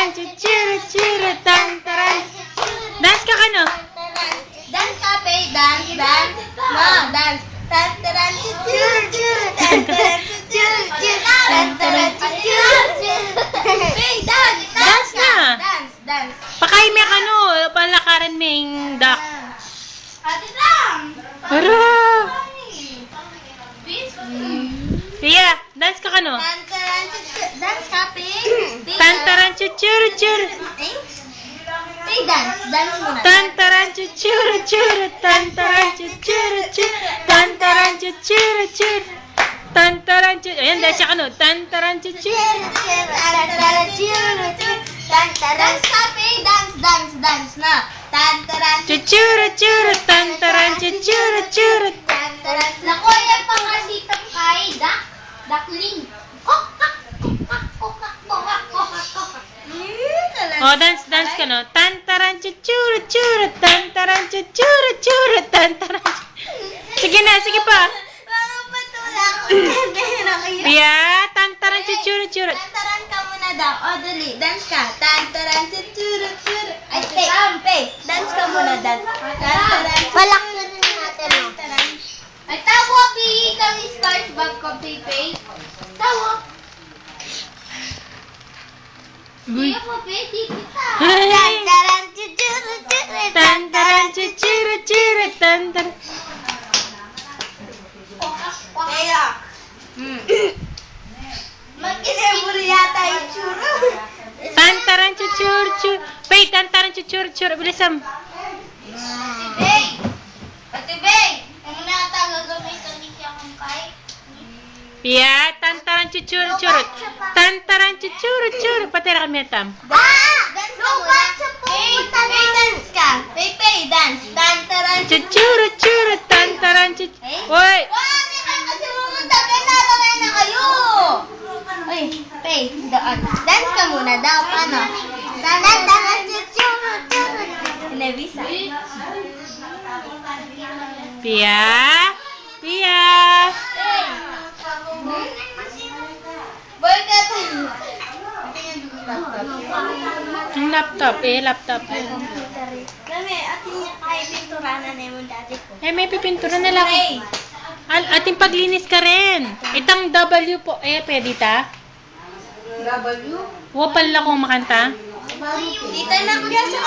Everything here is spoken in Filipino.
taran, chuchuru, churu, tantaran. Dance ka kano? Dance ka, Pay. Dance, dance. No, dance. Tantaran, chuchuru, churu, tantaran, chuchuru, churu, tantaran, chuchuru, churu. Pay, dance. Dance na. Dance, dance. Pakay may kano, palakaran may duck. Ate lang. Hara! Pia, dance ka kano? Tantaran, chuchuru. Dance ka, Pay. Tantaran, chuchuru, churu. Pay, dance. Dance muna. Tantaran, chuchuru, churu, tantaran, chuchuru, churu, tantaran, chuchuru, churu. Tantaran, chuchuru. Ayan, dance ka kano? Tantaran, chuchuru. Dance ka, Pay. Dance, dance, dance na. Tantaran, Chuchuru, churu, tantaran, chuchuru, churu. tantaran. Naku, yan pa kasi kay duckling. Kokak, kokak, kokak, kokak, kokak, kokak. Oh, dance ka no? Tantaran, chuchuru, churu, tantaran, chuchuru, churu, tantaran. Sige na, sige pa. Parang patula ako. Pia, tantaran, chuchuru, churu. Tantaran ka muna daw. O, dali. Dance ka. Tantaran, chuchuru, churu. Ay, Pay. Dance ka muna, dance. Tantaran. Palakyan natin, no? Ay, tawa, Pay. Kami stars bag ko, Pay. Tawa. Uy. Sige po, Pay. Sige ka. Ay. Tantaran, chuchuru, churu. Tantaran, chuchuru, churu, tantaran. Kaya. Mag-isipuri yata yung churu. Tantaran, chuchuru, churu. Pay, tantaran, chuchuru, churu. Bilisam. Bay! Ate Bay! Kung nata gagamitan niyo siya kung kahit. Pia, tantaran, chuchuru, churu. Tantaran, chuchuru, churu. Patira kami tam. Dance ka muna. Pay, dance ka. Pay, dance. Tantaran. Chuchuru, churu, tantaran, chuchuru. Uy! Wala kayo kasi pumunta ka na. Lagay na kayo. Uy, Pay, doon. Dance ka muna daw. Paano? Tantaran, chuchuru, churu. Inabisa. Pia? Pia? Boy ka to. Ang laptop, laptop. Kami, atin niya kay pinturanan na yung dati ko. May pipintura na lang. Ating paglinis ka rin. Itang W po. Pwede ta? W? Wapal na kung makanta. Dito na kuya sa